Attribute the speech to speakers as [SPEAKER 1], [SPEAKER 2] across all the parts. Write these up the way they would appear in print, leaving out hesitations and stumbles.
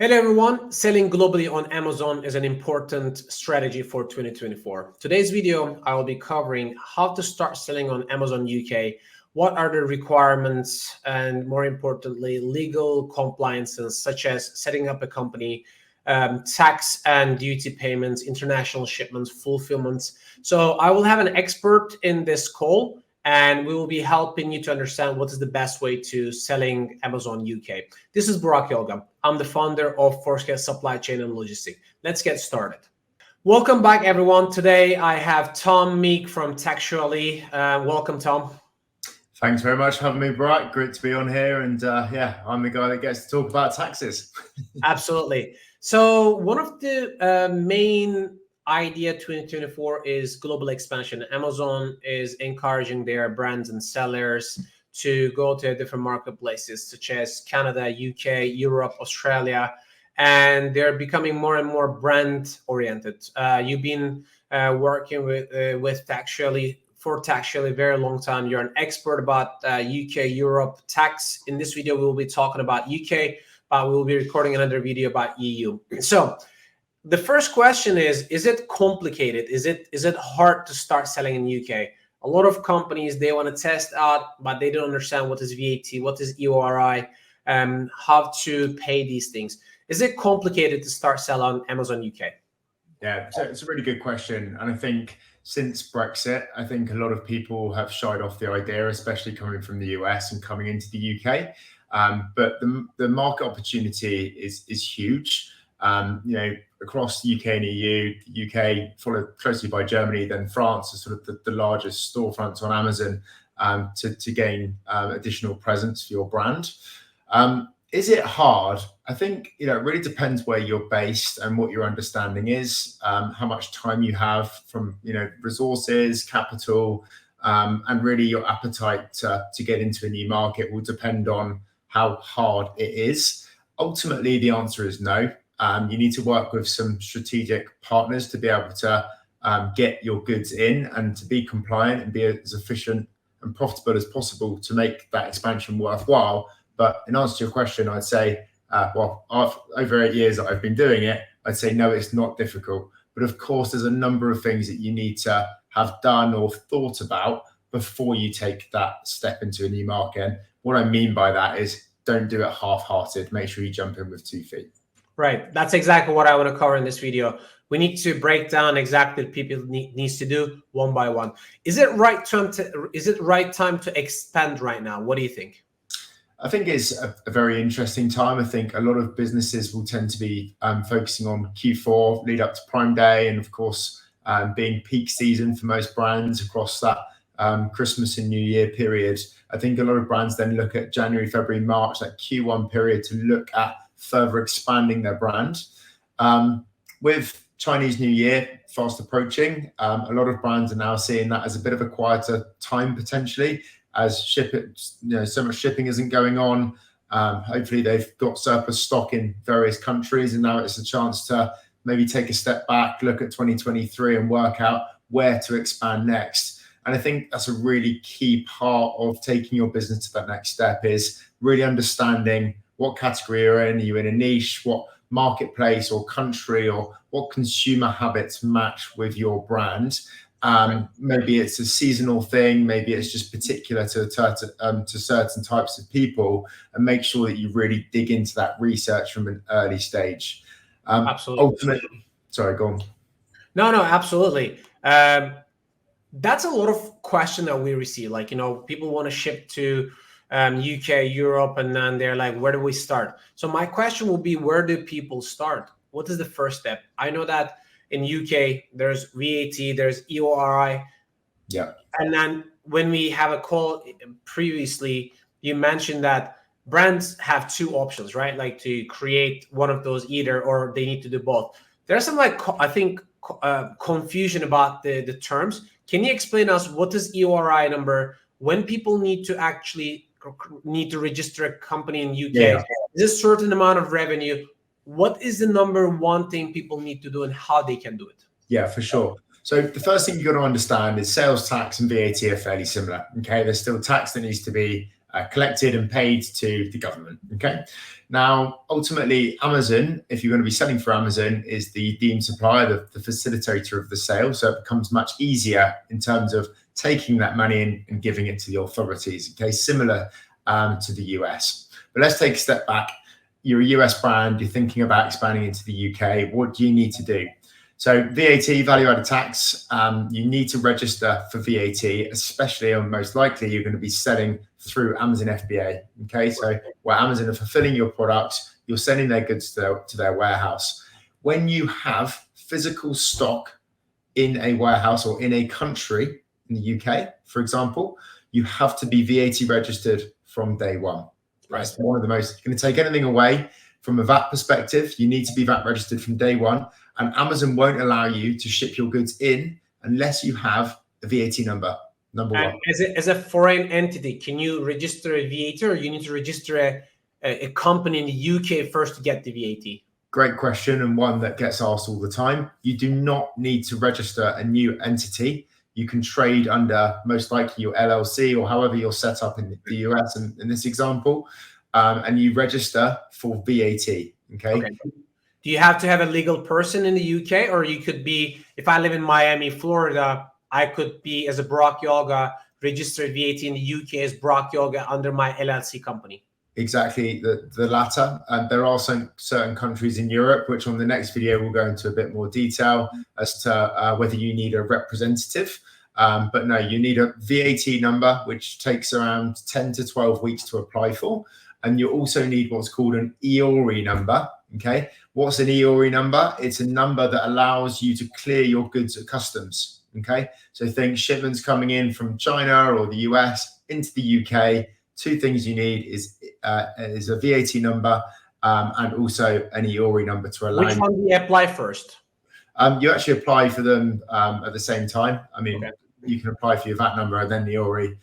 [SPEAKER 1] Hello everyone, selling globally on Amazon is an important strategy for 2024. Today's video, I will be covering how to start selling on Amazon UK, what are the requirements, and more importantly, legal compliances such as setting up a company, tax and duty payments, international shipments, fulfillments. So I will have an expert in this call, and we will be helping you to understand what is the best way to selling Amazon UK. This is Burak Yolga. I'm the founder of Forceget Supply Chain and Logistics. Let's get started. Welcome back, everyone. Today, I have Tom Meek from Taxually. Welcome, Tom.
[SPEAKER 2] Thanks very much for having me, Burak. Great to be on here. And yeah, I'm the guy that gets to talk about taxes.
[SPEAKER 1] Absolutely. So one of the main idea 2024 is global expansion. Amazon is encouraging their brands and sellers to go to different marketplaces such as Canada, UK, Europe, Australia, and they're becoming more and more brand oriented. You've been working with Taxually for Taxually a very long time. You're an expert about UK, Europe, tax. In this video, we will be talking about UK, but we will be recording another video about EU. So the first question is it complicated? Is it hard to start selling in UK? A lot of companies, they want to test out, but they don't understand what is VAT, what is EORI, how to pay these things. Is it complicated to start selling on Amazon UK?
[SPEAKER 2] Yeah, so it's a really good question. And I think since Brexit, I think a lot of people have shied off the idea, especially coming from the US and coming into the UK. But the market opportunity is huge. Across the UK and EU, the UK followed closely by Germany, then France is sort of the largest storefronts on Amazon to gain additional presence for your brand. Is it hard? I think it really depends where you're based and what your understanding is, how much time you have from resources, capital, and really your appetite to get into a new market will depend on how hard it is. Ultimately, the answer is no. You need to work with some strategic partners to be able to get your goods in and to be compliant and be as efficient and profitable as possible to make that expansion worthwhile. But in answer to your question, I'd say, over 8 years that I've been doing it, I'd say, no, it's not difficult. But of course, there's a number of things that you need to have done or thought about before you take that step into a new market. And what I mean by that is don't do it half-hearted. Make sure you jump in with 2 feet.
[SPEAKER 1] Right. That's exactly what I want to cover in this video. We need to break down exactly what people needs to do one by one. Is it right time to expand right now? What do you think?
[SPEAKER 2] I think it's a very interesting time. I think a lot of businesses will tend to be focusing on Q4, lead up to Prime Day, and of course, being peak season for most brands across that Christmas and New Year period. I think a lot of brands then look at January, February, March, that Q1 period to look at further expanding their brand. With Chinese New Year fast approaching, a lot of brands are now seeing that as a bit of a quieter time potentially, as so much shipping isn't going on. Hopefully they've got surplus stock in various countries, and now it's a chance to maybe take a step back, look at 2023 and work out where to expand next. And I think that's a really key part of taking your business to that next step, is really understanding what category you're in. Are you in a niche? What marketplace or country or what consumer habits match with your brand? Maybe it's a seasonal thing. Maybe it's just particular to certain types of people, and make sure that you really dig into that research from an early stage.
[SPEAKER 1] Absolutely.
[SPEAKER 2] Sorry, go on.
[SPEAKER 1] No, absolutely. That's a lot of question that we receive. Like, people want to ship to UK, Europe, and then they're like, where do we start? So my question will be, where do people start? What is the first step? I know that in UK, there's VAT, there's EORI.
[SPEAKER 2] Yeah.
[SPEAKER 1] And then when we have a call previously, you mentioned that brands have 2 options, right? Like to create one of those either, or they need to do both. There's some confusion about the terms. Can you explain us what is EORI number? When people need to register a company in UK,
[SPEAKER 2] Yeah.
[SPEAKER 1] Is a certain amount of revenue? What is the number one thing people need to do and how they can do it?
[SPEAKER 2] Yeah, for sure. So the first thing you've got to understand is sales tax and VAT are fairly similar. Okay, there's still tax that needs to be collected and paid to the government. Okay. Now, ultimately, Amazon, if you're going to be selling for Amazon, is the deemed supplier, the facilitator of the sale. So it becomes much easier in terms of taking that money and giving it to the authorities. Okay, similar to the US. But let's take a step back. You're a US brand, you're thinking about expanding into the UK. What do you need to do? So VAT, value-added tax, you need to register for VAT, especially, or most likely, you're going to be selling through Amazon FBA. Okay, so where Amazon are fulfilling your products, you're sending their goods to their warehouse. When you have physical stock in a warehouse or in a country, in the UK, for example, you have to be VAT registered from day one. That's one of the most, going to take anything away from a VAT perspective, you need to be VAT registered from day one, and Amazon won't allow you to ship your goods in unless you have a VAT number, number one.
[SPEAKER 1] As a foreign entity, can you register a VAT, or you need to register a company in the UK first to get the VAT?
[SPEAKER 2] Great question, and one that gets asked all the time. You do not need to register a new entity. You can trade under, most likely, your LLC or however you're set up in the US in this example, and you register for VAT. Okay.
[SPEAKER 1] Do you have to have a legal person in the UK, or you could be, if I live in Miami, Florida, I could be, as a Brock Yoga, registered VAT in the UK as Brock Yoga under my LLC company?
[SPEAKER 2] Exactly the latter. There are some certain countries in Europe, which on the next video we'll go into a bit more detail as to whether you need a representative. But no, you need a VAT number, which takes around 10 to 12 weeks to apply for. And you also need what's called an EORI number. Okay, what's an EORI number? It's a number that allows you to clear your goods at customs. Okay, so think shipments coming in from China or the US into the UK. Two things you need is a VAT number and also an EORI number to allow.
[SPEAKER 1] Which one do you apply first?
[SPEAKER 2] You actually apply for them at the same time. I mean, you can apply for your VAT number and then the EORI,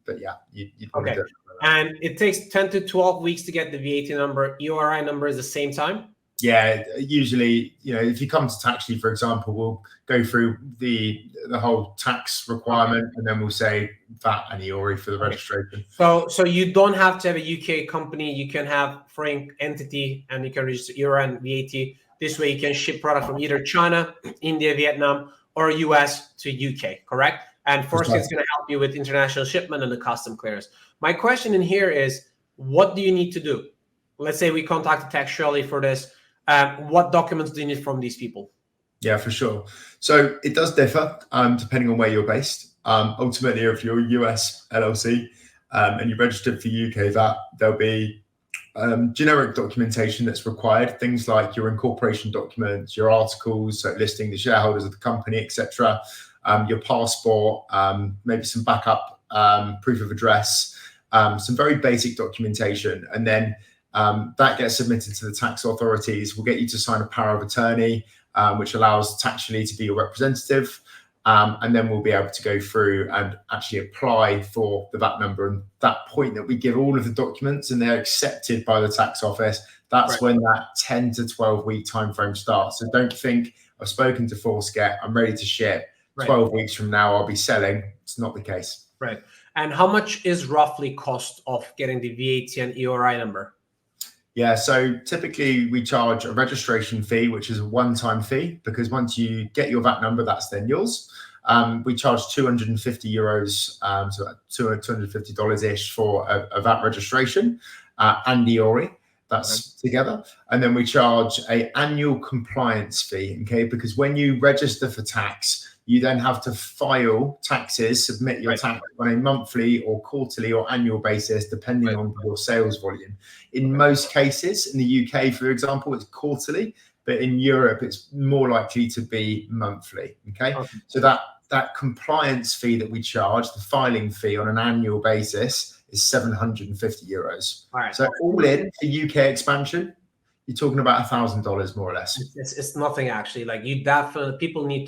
[SPEAKER 2] but yeah, you'd want to do it.
[SPEAKER 1] And it takes 10 to 12 weeks to get the VAT number. EORI number is the same time?
[SPEAKER 2] Yeah, usually, if you come to Taxually, for example, we'll go through the whole tax requirement, and then we'll say VAT and EORI for the registration.
[SPEAKER 1] So you don't have to have a UK company. You can have foreign entity, and you can register EORI and VAT. This way, you can ship product from either China, India, Vietnam, or US to UK, correct? And Forceget is going to help you with international shipment and the custom clearance. My question in here is, what do you need to do? Let's say we contacted Taxually for this. What documents do you need from these people?
[SPEAKER 2] Yeah, for sure. So it does differ depending on where you're based. Ultimately, if you're a US LLC and you're registered for UK VAT, there'll be generic documentation that's required. Things like your incorporation documents, your articles, so listing the shareholders of the company, etc. Your passport, maybe some backup proof of address, some very basic documentation, and then that gets submitted to the tax authorities. We'll get you to sign a power of attorney, which allows Taxually to be your representative. And then we'll be able to go through and actually apply for the VAT number. And that point that we give all of the documents and they're accepted by the tax office, that's when that 10 to 12 week timeframe starts. So don't think I've spoken to Forceget, I'm ready to ship. 12 weeks from now, I'll be selling. It's not the case.
[SPEAKER 1] Right. And how much is roughly cost of getting the VAT and EORI number?
[SPEAKER 2] Yeah, so typically we charge a registration fee, which is a one-time fee, because once you get your VAT number, that's then yours. We charge €250, so $250-ish for a VAT registration and EORI. That's together. And then we charge an annual compliance fee, okay? Because when you register for tax, you then have to file taxes, submit your tax on a monthly or quarterly or annual basis, depending on your sales volume. In most cases, in the UK, for example, it's quarterly, but in Europe, it's more likely to be monthly, okay? So that compliance fee that we charge, the filing fee on an annual basis, is €750. So all in for UK expansion, you're talking about $1,000 more or less.
[SPEAKER 1] It's nothing actually. Like, you definitely, people need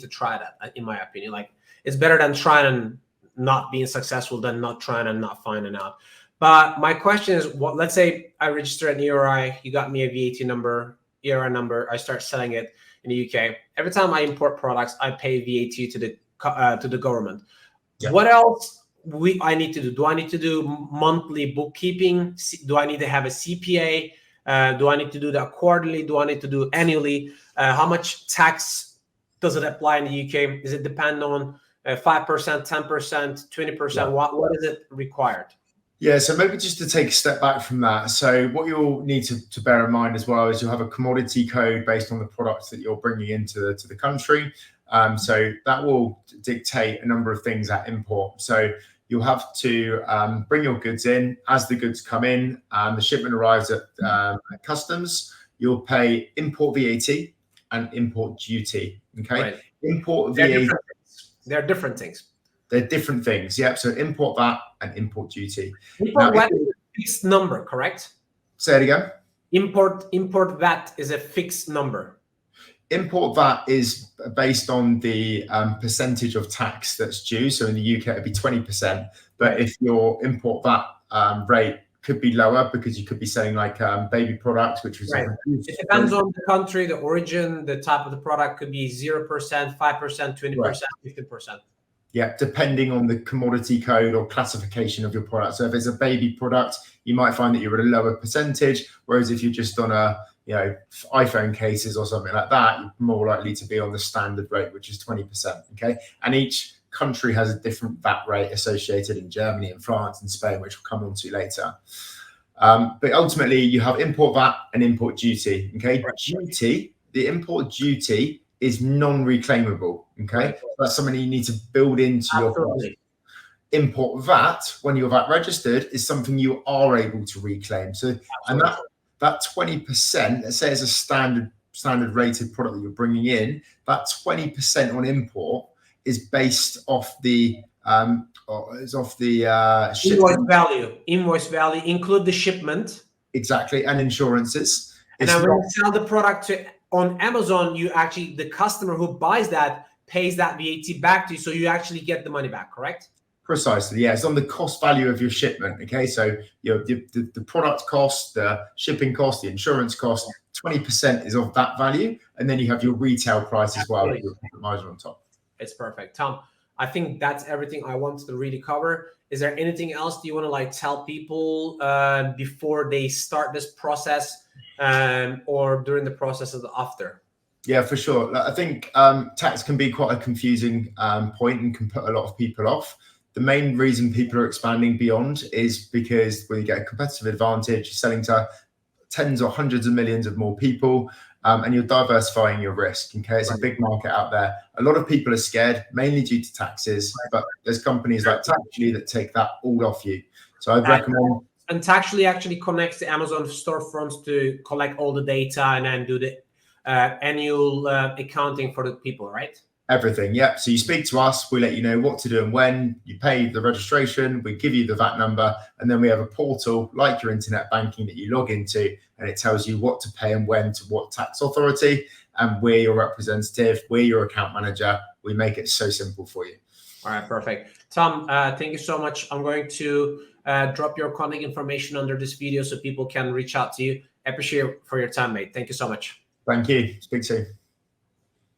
[SPEAKER 1] to try that, in my opinion. Like, it's better than trying and not being successful than not trying and not finding out. But my question is, let's say I register an EORI, you got me a VAT number, EORI number, I start selling it in the UK. Every time I import products, I pay VAT to the government. What else I need to do? Do I need to do monthly bookkeeping? Do I need to have a CPA? Do I need to do that quarterly? Do I need to do annually? How much tax does it apply in the UK? Does it depend on 5%, 10%, 20%?
[SPEAKER 2] Yeah.
[SPEAKER 1] What is it required?
[SPEAKER 2] Yeah, so maybe just to take a step back from that. So what you'll need to bear in mind as well is you'll have a commodity code based on the products that you're bringing into the country. So that will dictate a number of things at import. So you'll have to bring your goods in. As the goods come in, the shipment arrives at customs. You'll pay import VAT and import duty. Okay,
[SPEAKER 1] Right.
[SPEAKER 2] Import VAT.
[SPEAKER 1] They're different things.
[SPEAKER 2] They're different things. Yep. So import VAT and import duty.
[SPEAKER 1] Import VAT is a fixed number, correct?
[SPEAKER 2] Say it again.
[SPEAKER 1] Import VAT is a fixed number.
[SPEAKER 2] Import VAT is based on the percentage of tax that's due. So in the UK, it'd be 20%. But if your import VAT rate could be lower because you could be selling like baby products, which was
[SPEAKER 1] it depends on the country, the origin, the type of the product could be 0%, 5%, 20%, 50%.
[SPEAKER 2] Yeah, depending on the commodity code or classification of your product. So if it's a baby product, you might find that you're at a lower percentage, whereas if you're just on a iPhone cases or something like that, you're more likely to be on the standard rate, which is 20%. Okay, and each country has a different VAT rate associated in Germany and France and Spain, which we'll come on to later. But ultimately, you have import VAT and import duty. Okay, duty, the import duty is non-reclaimable. Okay, that's something you need to build into your product. Import VAT, when you're VAT registered, is something you are able to reclaim. So, and that 20%, let's say it's a standard rated product that you're bringing in, that 20% on import is based off the
[SPEAKER 1] invoice value include the shipment.
[SPEAKER 2] Exactly, and insurances.
[SPEAKER 1] And then when you sell the product on Amazon, the customer who buys that pays that VAT back to you, so you actually get the money back, correct?
[SPEAKER 2] Precisely, yeah. It's on the cost value of your shipment. Okay, so the product cost, the shipping cost, the insurance cost, 20% is of that value, and then you have your retail price as well, your profit margin on top.
[SPEAKER 1] It's perfect, Tom. I think that's everything I wanted to really cover. Is there anything else you want to tell people before they start this process, or during the process of the after?
[SPEAKER 2] Yeah, for sure. I think tax can be quite a confusing point and can put a lot of people off. The main reason people are expanding beyond is because when you get a competitive advantage, you're selling to tens or hundreds of millions of more people, and you're diversifying your risk. Okay, it's a big market out there. A lot of people are scared, mainly due to taxes, but there's companies like Taxually that take that all off you. So I'd recommend.
[SPEAKER 1] And Taxually actually connects to Amazon storefronts to collect all the data and then do the annual accounting for the people, right?
[SPEAKER 2] Everything, yep. So you speak to us, we let you know what to do and when. You pay the registration, we give you the VAT number, and then we have a portal like your internet banking that you log into, and it tells you what to pay and when to what tax authority, and we're your representative, we're your account manager. We make it so simple for you.
[SPEAKER 1] All right, perfect. Tom, thank you so much. I'm going to drop your contact information under this video so people can reach out to you. I appreciate for your time, mate. Thank you so much.
[SPEAKER 2] Thank you. Speak soon.